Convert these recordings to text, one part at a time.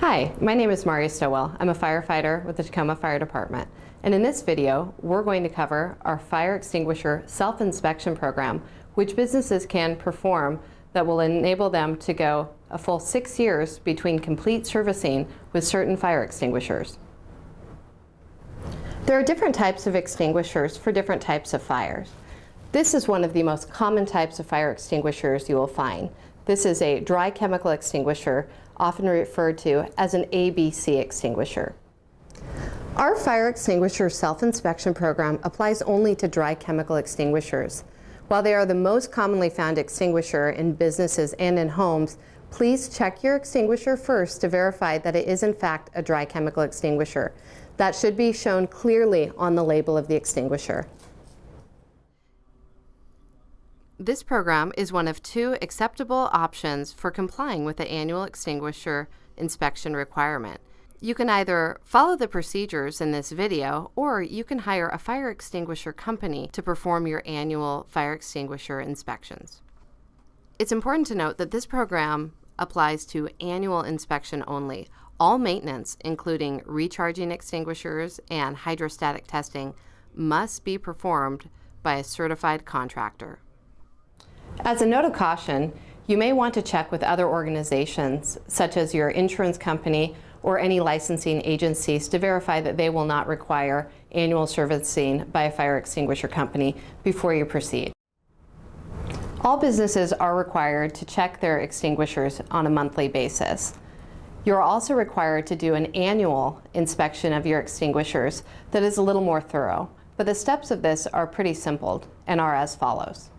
Hi, my name is Maria Stowell. I'm a firefighter with the Tacoma Fire Department. And in this video, we're going to cover our fire extinguisher self-inspection program, which businesses can perform that will enable them to go a full 6 years between complete servicing with certain fire extinguishers. There are different types of extinguishers for different types of fires. This is one of the most common types of fire extinguishers you will find. This is a dry chemical extinguisher, often referred to as an ABC extinguisher. Our fire extinguisher self-inspection program applies only to dry chemical extinguishers. While they are the most commonly found extinguisher in businesses and in homes, please check your extinguisher first to verify that it is in fact a dry chemical extinguisher. That should be shown clearly on the label of the extinguisher. This program is one of 2 acceptable options for complying with the annual extinguisher inspection requirement. You can either follow the procedures in this video, or you can hire a fire extinguisher company to perform your annual fire extinguisher inspections. It's important to note that this program applies to annual inspection only. All maintenance, including recharging extinguishers and hydrostatic testing, must be performed by a certified contractor. As a note of caution, you may want to check with other organizations, such as your insurance company or any licensing agencies, to verify that they will not require annual servicing by a fire extinguisher company before you proceed. All businesses are required to check their extinguishers on a monthly basis. You're also required to do an annual inspection of your extinguishers that is a little more thorough, but the steps of this are pretty simple and are as follows.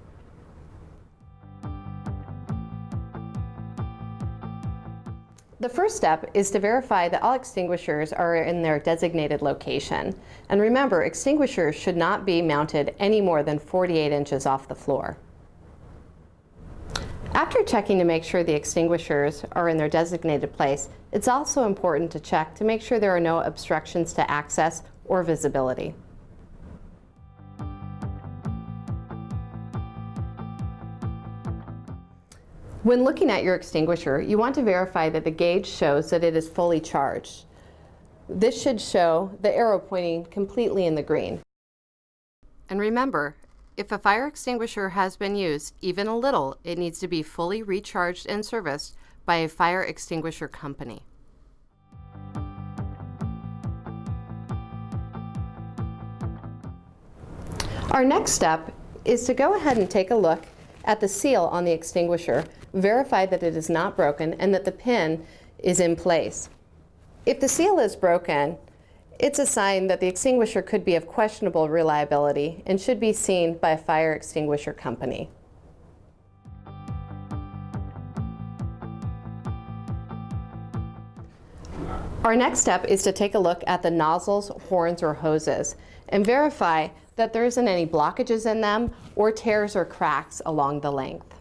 The first step is to verify that all extinguishers are in their designated location. And remember, extinguishers should not be mounted any more than 48 inches off the floor. After checking to make sure the extinguishers are in their designated place, it's also important to check to make sure there are no obstructions to access or visibility. When looking at your extinguisher, you want to verify that the gauge shows that it is fully charged. This should show the arrow pointing completely in the green. And remember, if a fire extinguisher has been used even a little, it needs to be fully recharged and serviced by a fire extinguisher company. Our next step is to go ahead and take a look at the seal on the extinguisher, verify that it is not broken and that the pin is in place. If the seal is broken, it's a sign that the extinguisher could be of questionable reliability and should be seen by a fire extinguisher company. Our next step is to take a look at the nozzles, horns, or hoses and verify that there isn't any blockages in them or tears or cracks along the length.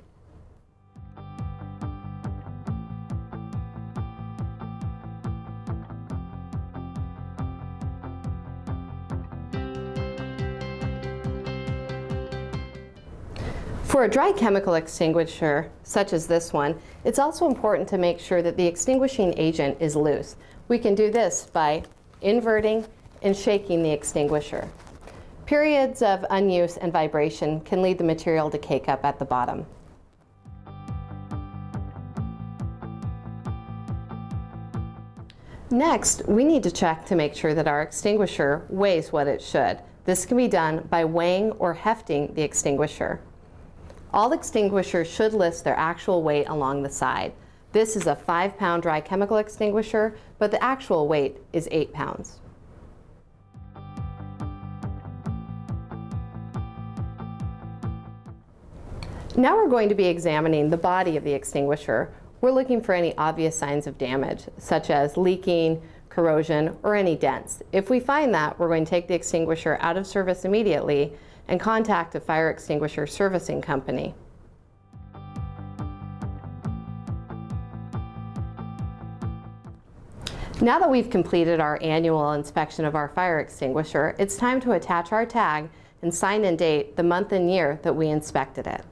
For a dry chemical extinguisher, such as this one, it's also important to make sure that the extinguishing agent is loose. We can do this by inverting and shaking the extinguisher. Periods of unuse and vibration can lead the material to cake up at the bottom. Next, we need to check to make sure that our extinguisher weighs what it should. This can be done by weighing or hefting the extinguisher. All extinguishers should list their actual weight along the side. This is a 5-pound dry chemical extinguisher, but the actual weight is 8 pounds. Now we're going to be examining the body of the extinguisher. We're looking for any obvious signs of damage, such as leaking, corrosion, or any dents. If we find that, we're going to take the extinguisher out of service immediately and contact a fire extinguisher servicing company. Now that we've completed our annual inspection of our fire extinguisher, it's time to attach our tag and sign and date the month and year that we inspected it.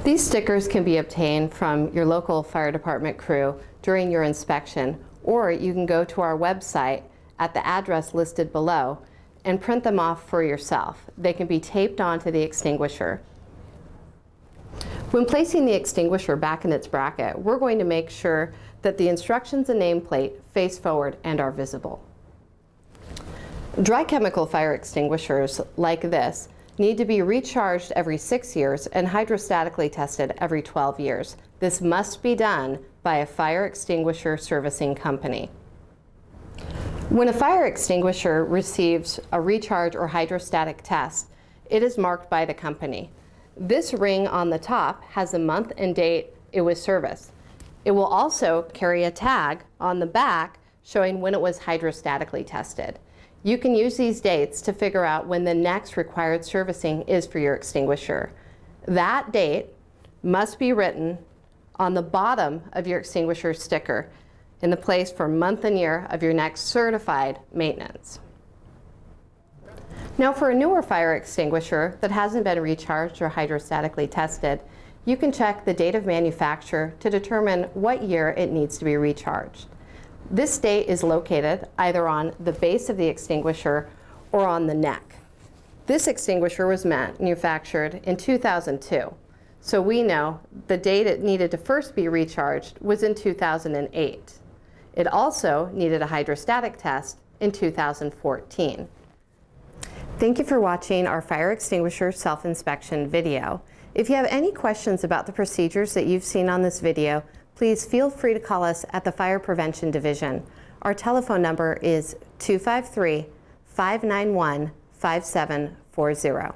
These stickers can be obtained from your local fire department crew during your inspection, or you can go to our website at the address listed below and print them off for yourself. They can be taped onto the extinguisher. When placing the extinguisher back in its bracket, we're going to make sure that the instructions and nameplate face forward and are visible. Dry chemical fire extinguishers like this need to be recharged every 6 years and hydrostatically tested every 12 years. This must be done by a fire extinguisher servicing company. When a fire extinguisher receives a recharge or hydrostatic test, it is marked by the company. This ring on the top has the month and date it was serviced. It will also carry a tag on the back showing when it was hydrostatically tested. You can use these dates to figure out when the next required servicing is for your extinguisher. That date must be written on the bottom of your extinguisher sticker in the place for month and year of your next certified maintenance. Now, for a newer fire extinguisher that hasn't been recharged or hydrostatically tested, you can check the date of manufacture to determine what year it needs to be recharged. This date is located either on the base of the extinguisher or on the neck. This extinguisher was manufactured in 2002, so we know the date it needed to first be recharged was in 2008. It also needed a hydrostatic test in 2014. Thank you for watching our fire extinguisher self-inspection video. If you have any questions about the procedures that you've seen on this video, please feel free to call us at the Fire Prevention Division. Our telephone number is 253-591-5740.